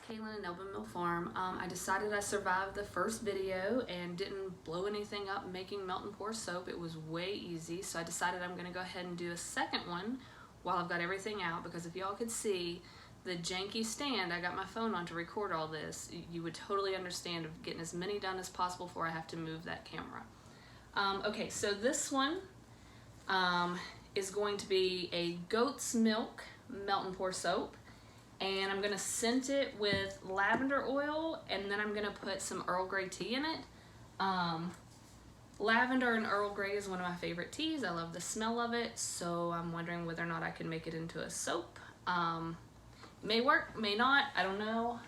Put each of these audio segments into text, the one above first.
Kaylin in Elvin Mill Farm. I decided I survived the first video and didn't blow anything up making melt and pour soap. It was way easy, so I decided I'm going to go ahead and do a second one while I've got everything out, because if y'all could see the janky stand I got my phone on to record all this, you would totally understand of getting as many done as possible before I have to move that camera. Okay, so this one is going to be a goat's milk melt and pour soap. And I'm going to scent it with lavender oil, and then I'm going to put some Earl Grey tea in it. Lavender and Earl Grey is one of my favorite teas. I love the smell of it, so I'm wondering whether or not I can make it into a soap. May work, may not, I don't know.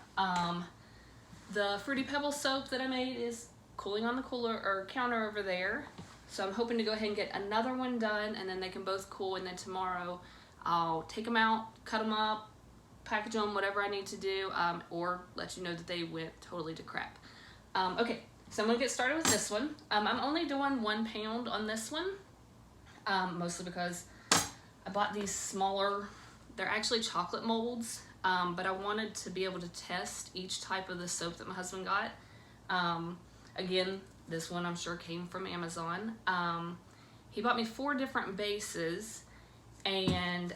The Fruity Pebbles soap that I made is cooling on the counter over there. So I'm hoping to go ahead and get another one done, and then they can both cool, and then tomorrow I'll take them out, cut them up, package them, whatever I need to do, or let you know that they went totally to crap. Okay, so I'm gonna get started with this one. I'm only doing 1 pound on this one, mostly because I bought these smaller, they're actually chocolate molds, but I wanted to be able to test each type of the soap that my husband got. Again, this one I'm sure came from Amazon. He bought me 4 different bases, and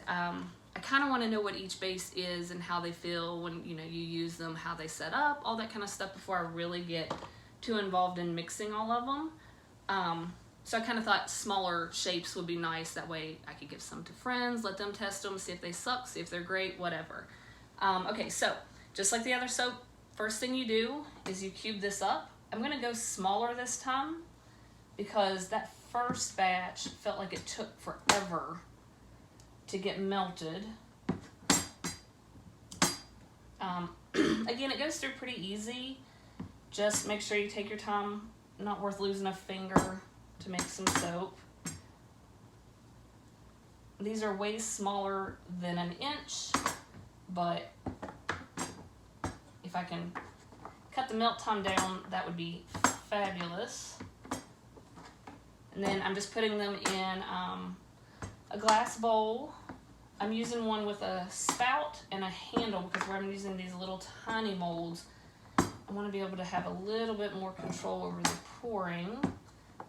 I kind of want to know what each base is and how they feel when you use them, how they set up, all that kind of stuff before I really get too involved in mixing all of them. So I kind of thought smaller shapes would be nice. That way I could give some to friends, let them test them, see if they suck, see if they're great, whatever. Okay, so just like the other soap, first thing you do is you cube this up. I'm going to go smaller this time because that first batch felt like it took forever to get melted. Again, it goes through pretty easy. Just make sure you take your time, not worth losing a finger to make some soap. These are way smaller than an inch, but if I can cut the melt time down, that would be fabulous. And then I'm just putting them in a glass bowl. I'm using one with a spout and a handle because where I'm using these little tiny molds, I want to be able to have a little bit more control over the pouring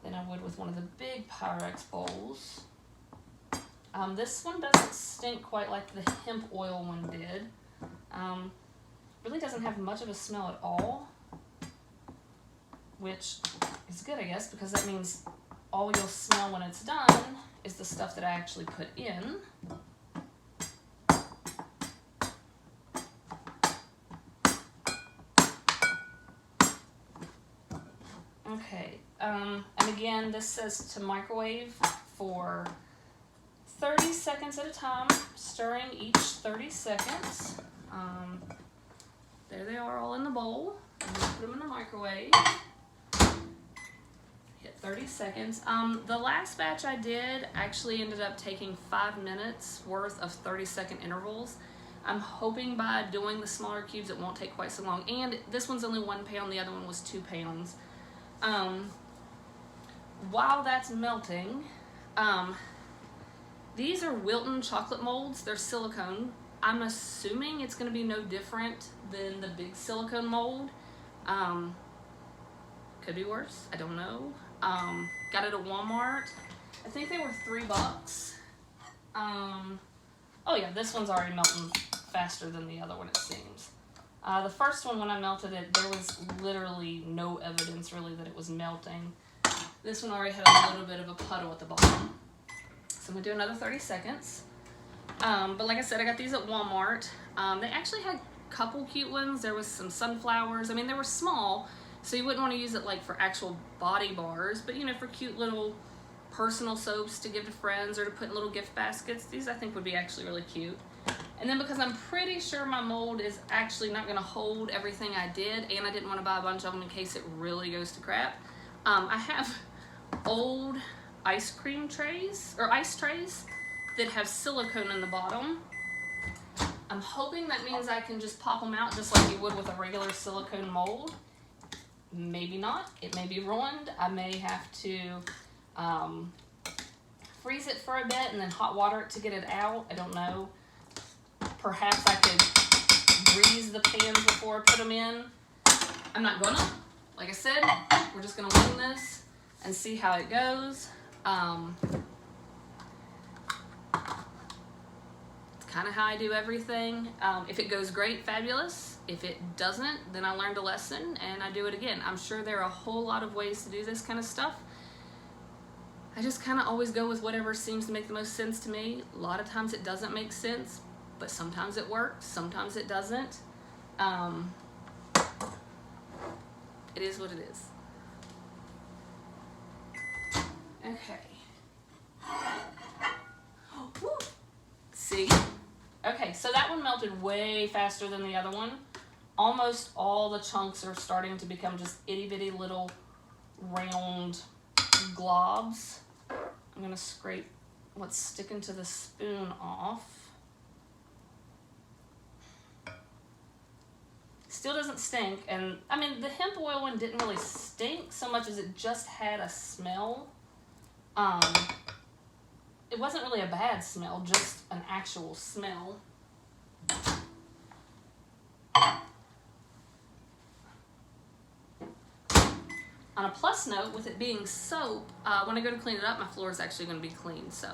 than I would with one of the big Pyrex bowls. This one doesn't stink quite like the hemp oil one did. Really doesn't have much of a smell at all, which is good, I guess, because that means all you'll smell when it's done is the stuff that I actually put in. Okay, and again, this says to microwave for 30 seconds at a time, stirring each 30 seconds. There they are all in the bowl. I'm gonna put them in the microwave. Hit 30 seconds. The last batch I did actually ended up taking 5 minutes worth of 30-second intervals. I'm hoping by doing the smaller cubes it won't take quite so long. And this one's only 1 pound, the other one was 2 pounds. While that's melting, these are Wilton chocolate molds. They're silicone. I'm assuming it's going to be no different than the big silicone mold. Could be worse. I don't know. Got it at Walmart. I think they were $3. Oh yeah, this one's already melting faster than the other one, it seems. The first one, when I melted it, there was literally no evidence really that it was melting. This one already had a little bit of a puddle at the bottom. So I'm gonna do another 30 seconds. But like I said, I got these at Walmart. They actually had a couple cute ones. There was some sunflowers. I mean, they were small, so you wouldn't want to use it like for actual body bars, but for cute little personal soaps to give to friends or to put in little gift baskets. These I think would be actually really cute. And then because I'm pretty sure my mold is actually not going to hold everything I did, and I didn't want to buy a bunch of them in case it really goes to crap, I have old ice cream trays, or ice trays, that have silicone in the bottom. I'm hoping that means I can just pop them out just like you would with a regular silicone mold. Maybe not. It may be ruined. I may have to freeze it for a bit and then hot water it to get it out. I don't know. Perhaps I could grease the pans before I put them in. I'm not gonna. Like I said, we're just gonna wing this and see how it goes. It's kind of how I do everything. If it goes great, fabulous. If it doesn't, then I learned a lesson and I do it again. I'm sure there are a whole lot of ways to do this kind of stuff. I just kind of always go with whatever seems to make the most sense to me. A lot of times it doesn't make sense, but sometimes it works, sometimes it doesn't. It is what it is. Okay. Woo. See? Okay, so that one melted way faster than the other one. Almost all the chunks are starting to become just itty bitty little round globs. I'm gonna scrape what's sticking to the spoon off. Still doesn't stink, and I mean the hemp oil one didn't really stink so much as it just had a smell. It wasn't really a bad smell, just an actual smell. On a plus note, with it being soap, when I go to clean it up, my floor is actually going to be clean, so.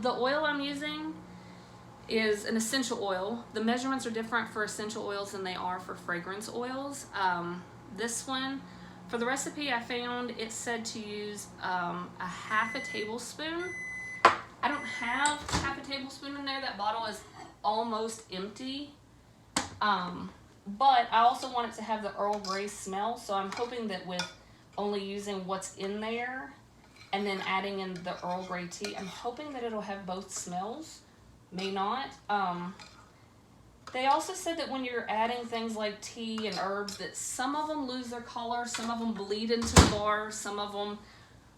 The oil I'm using is an essential oil. The measurements are different for essential oils than they are for fragrance oils. This one, for the recipe I found, it said to use a half a tablespoon. I don't have half a tablespoon in there. That bottle is almost empty. But I also want it to have the Earl Grey smell, so I'm hoping that with only using what's in there and then adding in the Earl Grey tea, I'm hoping that it'll have both smells. May not. They also said that when you're adding things like tea and herbs, that some of them lose their color, some of them bleed into the bar, some of them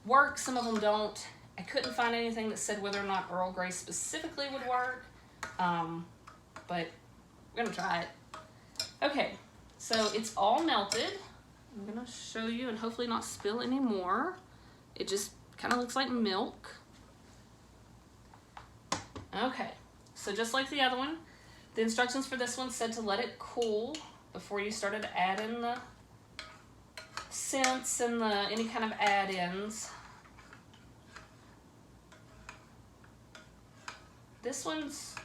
work, some of them don't. I couldn't find anything that said whether or not Earl Grey specifically would work, but we're gonna try it. Okay, so it's all melted. I'm gonna show you and hopefully not spill any more. It just kind of looks like milk. Okay, so just like the other one, the instructions for this one said to let it cool before you started to add in the scents and any kind of add-ins. This one's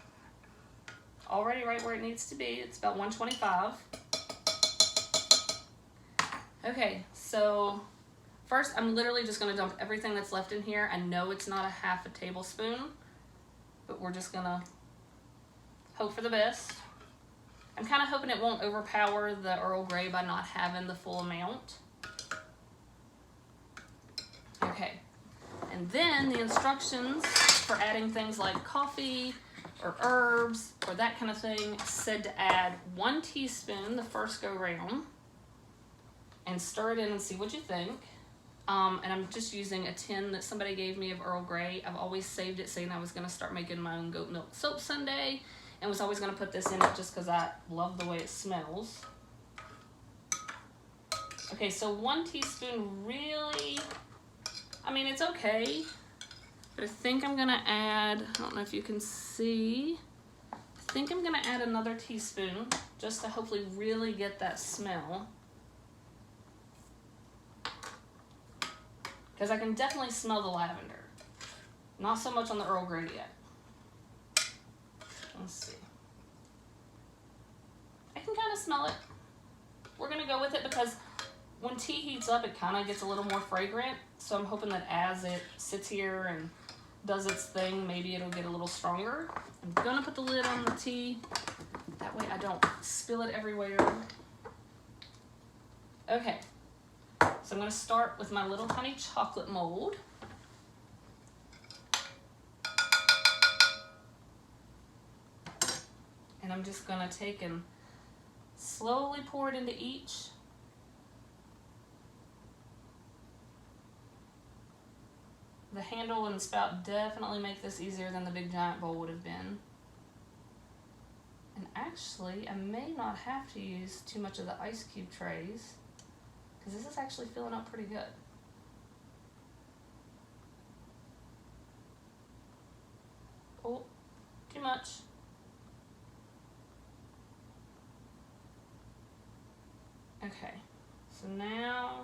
already right where it needs to be. It's about 125. Okay, so first I'm literally just gonna dump everything that's left in here. I know it's not a half a tablespoon, but we're just gonna hope for the best. I'm kind of hoping it won't overpower the Earl Grey by not having the full amount. Okay, and then the instructions for adding things like coffee or herbs or that kind of thing said to add 1 teaspoon the first go round and stir it in and see what you think. And I'm just using a tin that somebody gave me of Earl Grey. I've always saved it saying I was going to start making my own goat milk soap someday, and was always going to put this in it just because I love the way it smells. Okay, so 1 teaspoon really, I mean, it's okay, but I think I'm going to add, I don't know if you can see, I think I'm going to add another teaspoon just to hopefully really get that smell. Because I can definitely smell the lavender. Not so much on the Earl Grey yet. Let's see. I can kind of smell it. We're going to go with it because when tea heats up, it kind of gets a little more fragrant. So I'm hoping that as it sits here and does its thing, maybe it'll get a little stronger. I'm going to put the lid on the tea. That way I don't spill it everywhere. Okay. So I'm going to start with my little honey chocolate mold. And I'm just going to take and slowly pour it into each. The handle and spout definitely make this easier than the big giant bowl would have been. And actually, I may not have to use too much of the ice cube trays because this is actually filling up pretty good. Oh, too much. Okay, so now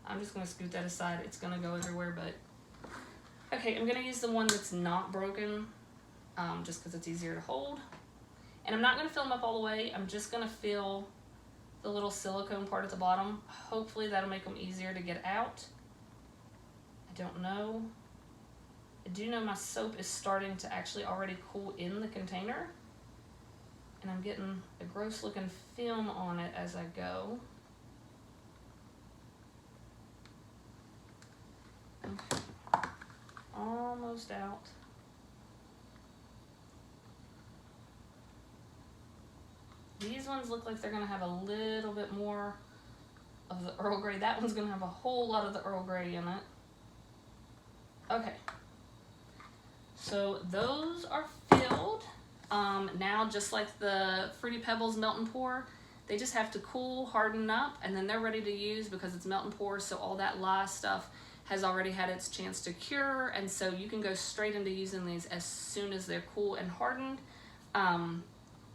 I'm just gonna scoot that aside. It's gonna go everywhere, but okay, I'm gonna use the one that's not broken, just because it's easier to hold. And I'm not gonna fill them up all the way. I'm just gonna fill the little silicone part at the bottom. Hopefully that'll make them easier to get out. I don't know. I do know my soap is starting to actually already cool in the container. And I'm getting a gross looking film on it as I go. Okay. Almost out. These ones look like they're gonna have a little bit more of the Earl Grey. That one's gonna have a whole lot of the Earl Grey in it. Okay. So those are filled. Now, just like the Fruity Pebbles melt and pour, they just have to cool, harden up, and then they're ready to use because it's melt and pour, so all that last stuff has already had its chance to cure, and so you can go straight into using these as soon as they're cool and hardened. I'm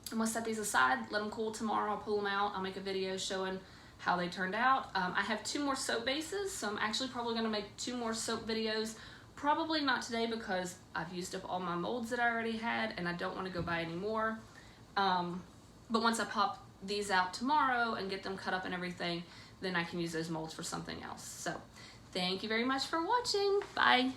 gonna set these aside, let them cool tomorrow. I'll pull them out. I'll make a video showing how they turned out. I have 2 more soap bases, so I'm actually probably gonna make 2 more soap videos. Probably not today because I've used up all my molds that I already had and I don't want to go buy any more. But once I pop these out tomorrow and get them cut up and everything, then I can use those molds for something else. So thank you very much for watching. Bye.